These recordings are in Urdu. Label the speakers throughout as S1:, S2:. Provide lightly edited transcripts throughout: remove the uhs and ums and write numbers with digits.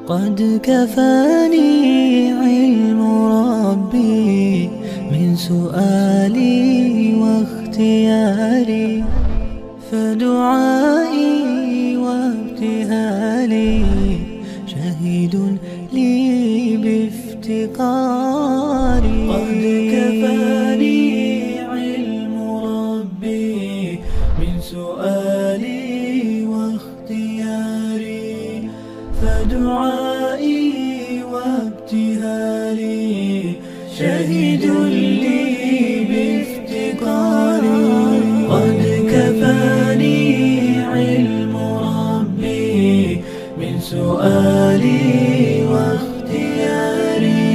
S1: قد كفاني علم ربي من سؤالي واختياري، فدعائي وابتهالي شهيد لي بافتقاري. قد كفاني علم ربي من سؤالي واختياري، فدعائي وابتهالي شهيد لي بافتقاري. قد كفاني علم ربي من سؤالي واختياري،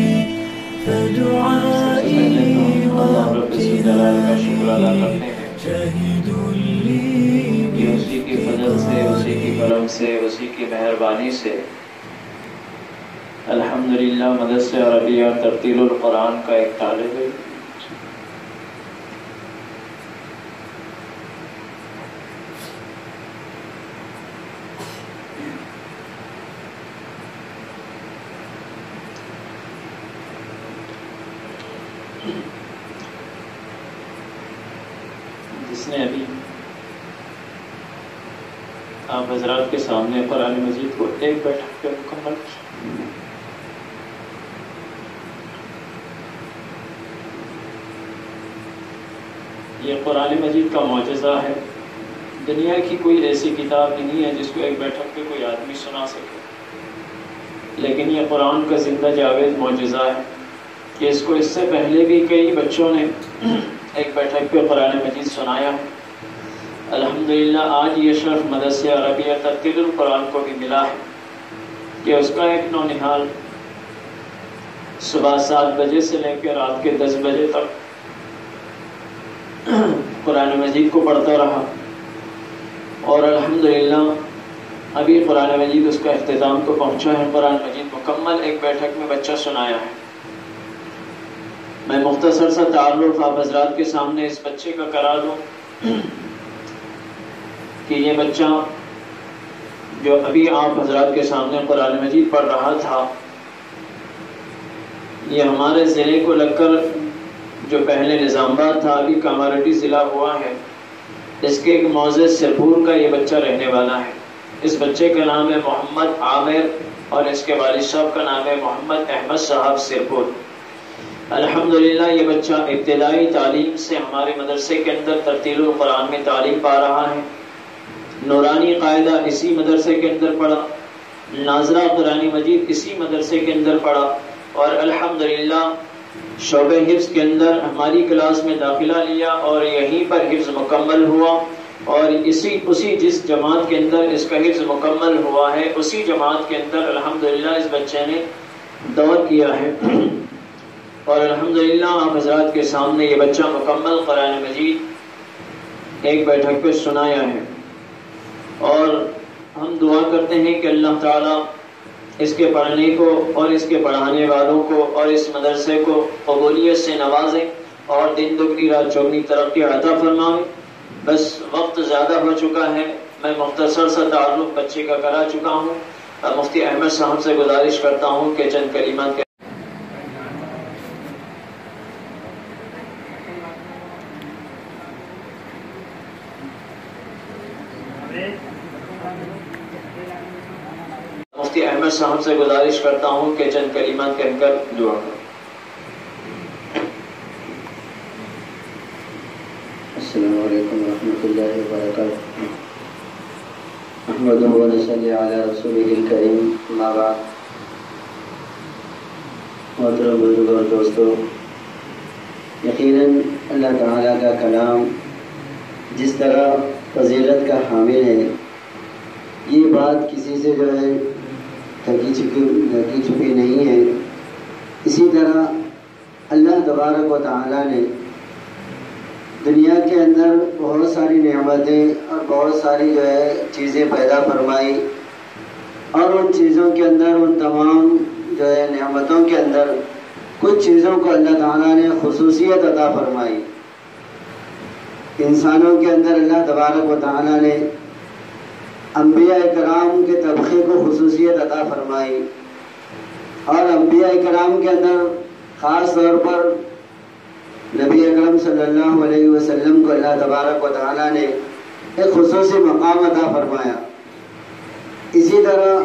S1: فدعائي وابتهالي شهيد لي
S2: اسی کی فضل سے، اسی کی کرم سے، اسی کی مہربانی سے الحمدللہ مدرسہ عربیہ ترتیل القرآن کا ایک طالب ہے جس نے ابھی آپ حضرات کے سامنے قرآن مجید کو ایک بیٹھک پہ مکمل کیا۔ یہ قرآن مجید کا معجزہ ہے، دنیا کی کوئی ایسی کتاب نہیں ہے جس کو ایک بیٹھک پہ کوئی آدمی سنا سکے، لیکن یہ قرآن کا زندہ جاوید معجزہ ہے کہ اس کو اس سے پہلے بھی کئی بچوں نے ایک بیٹھک پہ قرآن مجید سنایا ہے۔ الحمدللہ آج یہ شرف مدرسہ عربیہ ترتیل القرآن کو بھی ملا ہے کہ اس کا ایک نونہال صبح 7 بجے سے لے کے رات کے 10 بجے تک قرآن مجید کو پڑھتا رہا، اور الحمدللہ ابھی قرآن مجید اس کا اختتام کو پہنچا ہے۔ قرآن مجید مکمل ایک بیٹھک میں بچہ سنایا ہے۔ میں مختصر سا تعارف آپ حضرات کے سامنے اس بچے کا کرا دوں کہ یہ بچہ جو ابھی آپ حضرات کے سامنے قرآن مجید پڑھ رہا تھا، یہ ہمارے ضلع کو لگ کر جو پہلے نظام آباد تھا ابھی کاماریڈی ضلع ہوا ہے، اس کے ایک موضع سرپور کا یہ بچہ رہنے والا ہے۔ اس بچے کا نام ہے محمد عامر اور اس کے والد صاحب کا نام ہے محمد احمد صاحب سرپور۔ الحمدللہ یہ بچہ ابتدائی تعلیم سے ہمارے مدرسے کے اندر ترتیل القرآن میں تعلیم پا رہا ہے۔ نورانی قاعدہ اسی مدرسے کے اندر پڑھا، ناظرہ قرآن مجید اسی مدرسے کے اندر پڑھا، اور الحمدللہ شعبہ حفظ کے اندر ہماری کلاس میں داخلہ لیا اور یہیں پر حفظ مکمل ہوا، اور اسی جس جماعت کے اندر اس کا حفظ مکمل ہوا ہے اسی جماعت کے اندر الحمدللہ اس بچے نے دور کیا ہے، اور الحمدللہ آپ حضرات کے سامنے یہ بچہ مکمل قرآن مجید ایک بیٹھک پہ سنایا ہے۔ اور ہم دعا کرتے ہیں کہ اللہ تعالیٰ اس کے پڑھنے کو اور اس کے پڑھانے والوں کو اور اس مدرسے کو قبولیت سے نوازے اور دن دگنی رات چوگنی ترقی عطا فرمائے۔ بس وقت زیادہ ہو چکا ہے، میں مختصر سا تعارف بچے کا کرا چکا ہوں، مفتی احمد صاحب سے گزارش کرتا ہوں کہ چند کلمات کے مفتی احمد صاحب سے گزارش کرتا ہوں کہ چند کلمات کہہ کر دعا کریں۔
S3: السلام علیکم ورحمۃ اللہ وبرکاتہ۔ احمدہ و نصلی علی رسولہ الکریم، اما بعد۔ محترم بزرگوں اور دوستوں، یقیناً اللہ تعالیٰ کا کلام جس طرح فضیلت کا حامل ہے، یہ بات کسی سے جو ہے ڈھکی چھپی نہیں ہے۔ اسی طرح اللہ تبارک و تعالیٰ نے دنیا کے اندر بہت ساری نعمتیں اور بہت ساری جو ہے چیزیں پیدا فرمائی، اور ان چیزوں کے اندر، ان تمام جو ہے نعمتوں کے اندر کچھ چیزوں کو اللہ تعالیٰ نے خصوصیت عطا فرمائی۔ انسانوں کے اندر اللہ تبارک و تعالیٰ نے انبیاء کرام کے طبقے کو خصوصیت عطا فرمائی، اور انبیاء کرام کے اندر خاص طور پر نبی اکرم صلی اللہ علیہ وسلم کو اللہ تبارک و تعالیٰ نے ایک خصوصی مقام عطا فرمایا۔ اسی طرح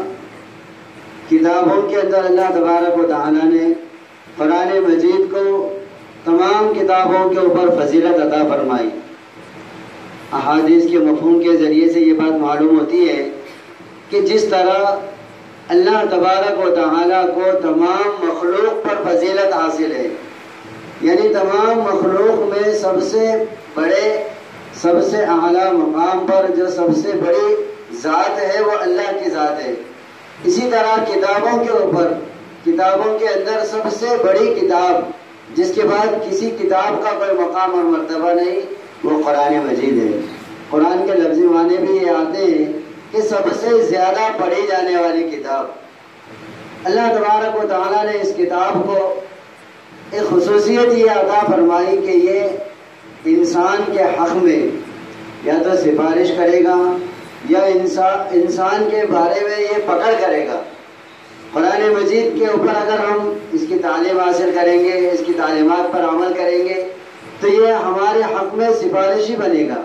S3: کتابوں کے اندر اللہ تبارک و تعالیٰ نے قرآن مجید کو تمام کتابوں کے اوپر فضیلت عطا فرمائی۔ احادیث کے مفہوم کے ذریعے سے یہ بات معلوم ہوتی ہے کہ جس طرح اللہ تبارک و تعالیٰ کو تمام مخلوق پر فضیلت حاصل ہے، یعنی تمام مخلوق میں سب سے بڑے، سب سے اعلیٰ مقام پر جو سب سے بڑی ذات ہے وہ اللہ کی ذات ہے، اسی طرح کتابوں کے اوپر، کتابوں کے اندر سب سے بڑی کتاب جس کے بعد کسی کتاب کا کوئی مقام اور مرتبہ نہیں، وہ قرآن مجید ہے۔ قرآن کے لفظی معنی بھی یہ آتے ہیں کہ سب سے زیادہ پڑھی جانے والی کتاب۔ اللہ تبارک و تعالیٰ نے اس کتاب کو ایک خصوصیت یہ عطا فرمائی کہ یہ انسان کے حق میں یا تو سفارش کرے گا یا انسان کے بارے میں یہ پکڑ کرے گا۔ قرآن مجید کے اوپر اگر ہم اس کی تعلیم حاصل کریں گے، اس کی تعلیمات پر عمل کریں گے تو یہ ہمارے حق میں سفارشی بنے گا،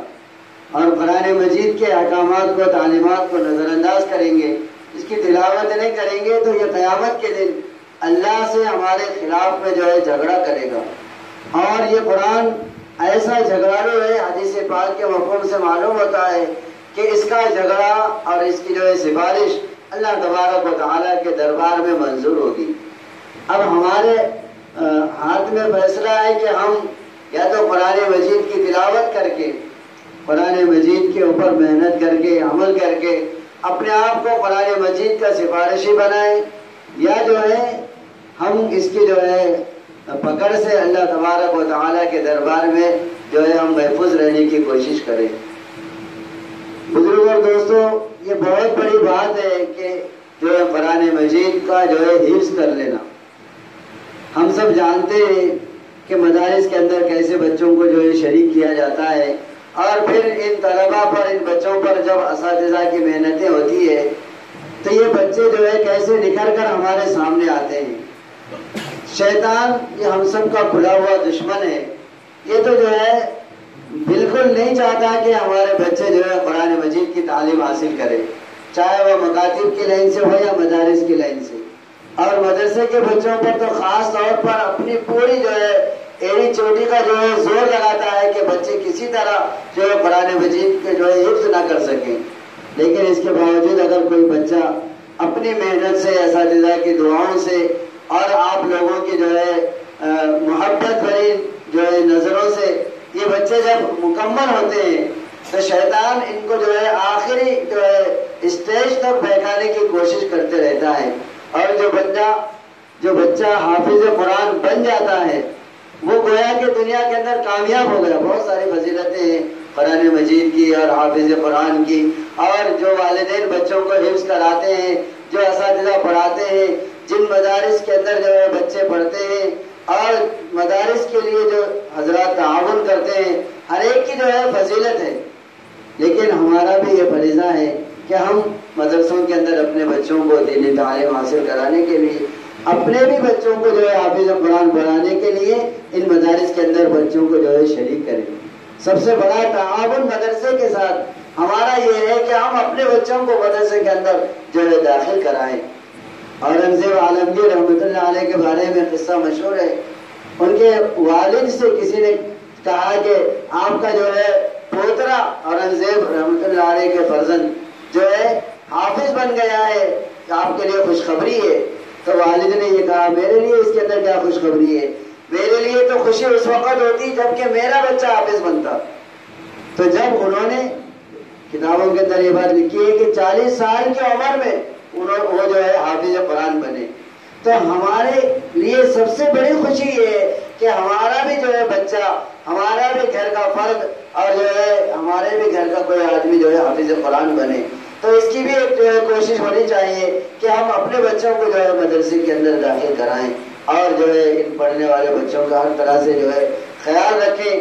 S3: اور قرآن مجید کے احکامات کو، تعلیمات کو نظر انداز کریں گے، اس کی تلاوت نہیں کریں گے تو یہ قیامت کے دن اللہ سے ہمارے خلاف میں جو ہے جھگڑا کرے گا۔ اور یہ قرآن ایسا جھگڑالو ہے، حدیث پاک کے مفہوم سے معلوم ہوتا ہے کہ اس کا جھگڑا اور اس کی جو ہے سفارش اللہ تبارک و تعالیٰ کے دربار میں منظور ہوگی۔ اب ہمارے ہاتھ میں فیصلہ ہے کہ ہم یا تو قرآن مجید کی تلاوت کر کے، قرآن مجید کے اوپر محنت کر کے، عمل کر کے اپنے آپ کو قرآن مجید کا سفارشی بنائیں، یا جو ہے ہم اس کی جو ہے پکڑ سے اللہ تبارک و تعالیٰ کے دربار میں جو ہے ہم محفوظ رہنے کی کوشش کریں۔ بزرگوں اور دوستوں، یہ بہت بڑی بات ہے کہ جو ہے قرآن مجید کا جو ہے حفظ کر لینا۔ ہم سب جانتے ہیں کہ مدارس کے اندر کیسے بچوں کو جو ہے شریک کیا جاتا ہے، اور پھر ان طلباء پر، ان بچوں پر جب اساتذہ کی محنتیں ہوتی ہے تو یہ بچے جو ہے کیسے نکھر کر ہمارے سامنے آتے ہیں۔ شیطان یہ ہم سب کا کھلا ہوا دشمن ہے، یہ تو جو ہے بالکل نہیں چاہتا کہ ہمارے بچے جو ہے قرآن مجید کی تعلیم حاصل کریں، چاہے وہ مکاتب کی لائن سے ہو یا مدارس کی لائن سے۔ اور مدرسے کے بچوں پر تو خاص طور پر اپنی پوری جو ہے ایڑی چوٹی کا جو ہے زور لگاتا ہے کہ بچے کسی طرح جو ہے قرآن مجید کے جو ہے حفظ نہ کر سکیں۔ لیکن اس کے باوجود اگر کوئی بچہ اپنی محنت سے، اساتذہ کی دعاؤں سے اور آپ لوگوں کی جو ہے محبت بھری جو ہے نظروں سے یہ بچے جب مکمل ہوتے ہیں تو شیطان ان کو جو ہے آخری جو ہے اسٹیج تک بہکانے کی کوشش کرتے رہتا ہے، اور جو بچہ حافظ قرآن بن جاتا ہے وہ گویا کہ دنیا کے اندر کامیاب ہو گیا۔ بہت ساری فضیلتیں ہیں قرآن مجید کی اور حافظ قرآن کی، اور جو والدین بچوں کو حفظ کراتے ہیں، جو اساتذہ پڑھاتے ہیں، جن مدارس کے اندر جو ہے بچے پڑھتے ہیں، اور مدارس کے لیے جو حضرات تعاون کرتے ہیں، ہر ایک کی جو ہے فضیلت ہے۔ لیکن ہمارا بھی یہ فریضہ ہے کہ ہم مدرسوں کے اندر اپنے بچوں کو دینی تعلیم حاصل کرانے کے لیے، اپنے بھی بچوں کو جو ہے حافظ قرآن پڑھانے کے لیے ان مدارس کے اندر بچوں کو جو ہے شریک کریں۔ سب سے بڑا تعاون مدرسے کے ساتھ ہمارا یہ ہے کہ ہم اپنے بچوں کو مدرسے کے اندر جو ہے داخل کرائیں۔ اورنگزیب عالمگیر رحمۃ اللہ علیہ کے بارے میں قصہ مشہور ہے۔ ان کے والد سے کسی نے کہا کہ آپ کا جو ہے پوترا اورنگزیب رحمۃ اللہ علیہ کے فرزند جو ہے حافظ بن گیا ہے، کہ آپ کے لیے خوشخبری ہے۔ تو والد نے یہ کہا، میرے لیے اس کے اندر کیا خوشخبری ہے، میرے لیے تو خوشی اس وقت ہوتی جب کہ میرا بچہ حافظ بنتا۔ تو جب انہوں نے کتابوں کے اندر یہ بات لکھی ہے کہ 40 سال کی عمر میں وہ جو ہے حافظ قرآن بنے، تو ہمارے لیے سب سے بڑی خوشی یہ ہے کہ ہمارا بھی جو ہے بچہ، ہمارا بھی گھر کا فرد، اور جو ہے ہمارے بھی گھر کا کوئی آدمی جو ہے حافظ قرآن بنے۔ تو اس کی بھی ایک جو ہے کوشش ہونی چاہیے کہ ہم اپنے بچوں کو جو ہے مدرسے کے اندر داخل کرائیں، اور جو ہے ان پڑھنے والے بچوں کا ہر طرح سے جو ہے خیال رکھیں۔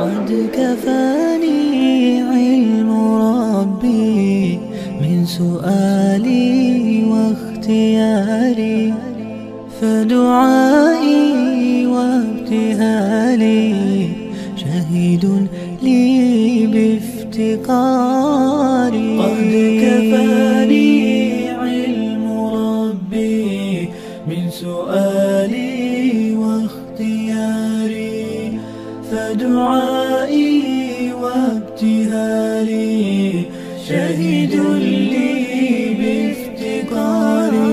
S1: قد كفاني علم ربي من سؤالي واختياري فدعائي وابتهالي شهيد لي بافتقاري. قد كفاني علم ربي من سؤالي واختياري فدعائي وابتهالي شهيد لي بافتقاري.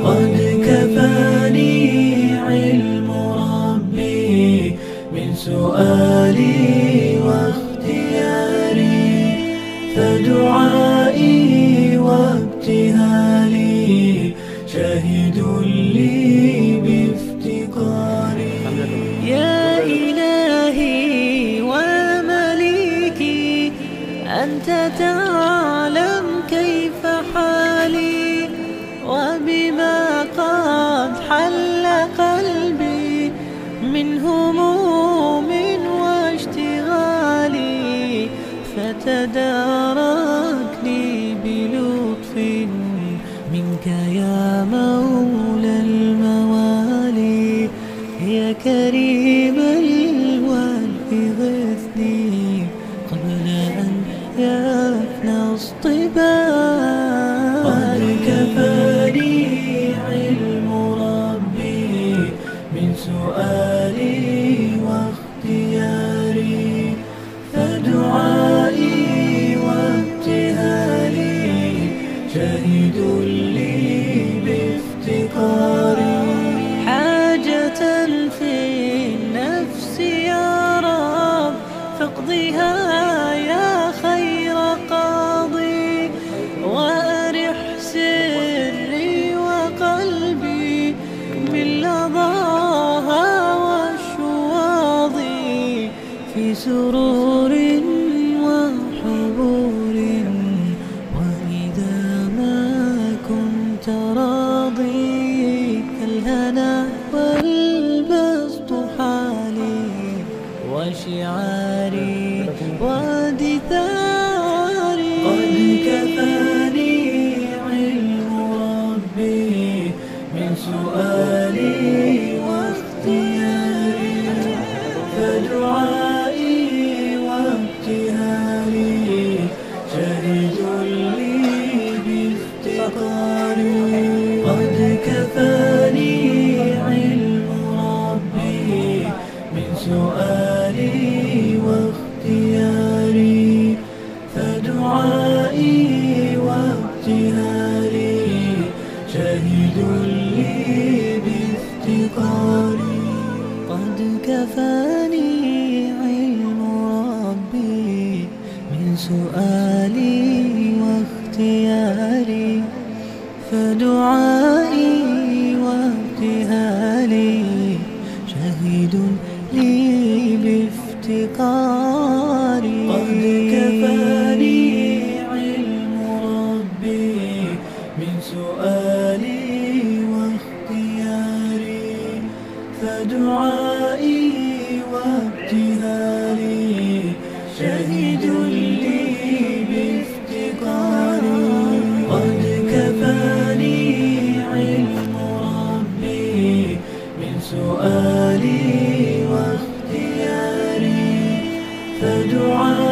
S1: قد كفاني علم ربي من سؤالي واختياري فدعائي وابتهالي شهيد لي بافتقاري. يا إلهي ومليكي أنت تعلم كيف حالي وبما قد حل قلبي من هموم واشتغالي فتداركني بلطف منك يا مولى الموالي. يا كريم الوالد غثني قبل أن يفنى اصطبالي. قد كفاني علم ربي من سؤالي واختياري فدعائي وابتهالي شهيد لي بافتقاري. حاجة في النفس يا رب فاقضها يا خير قاضي وأرح سري وقلبي من لظاها والشواظي في سرور وحبور وإذا ما كنت راضي كالهنا والبسط حالي وشعاري ودثاري. قد كفاني علم ربي من سؤالي واختياري فدعائي وابتهالي شهيد لي بافتقاري. قد كفاني علم ربي من سؤالي واختياري فدعائي وابتهالي شهيد لي بافتقاري. قد كفاني علم ربي من سؤالي واختياري فدعائي وابتهالي شهيد لي بافتقاري. قد كفاني علم ربي من سؤالي واختياري، فدعائي وابتهالي شهيد لي بافتقاري. قد كفاني علم ربي من سؤالي واختياري، فدعائي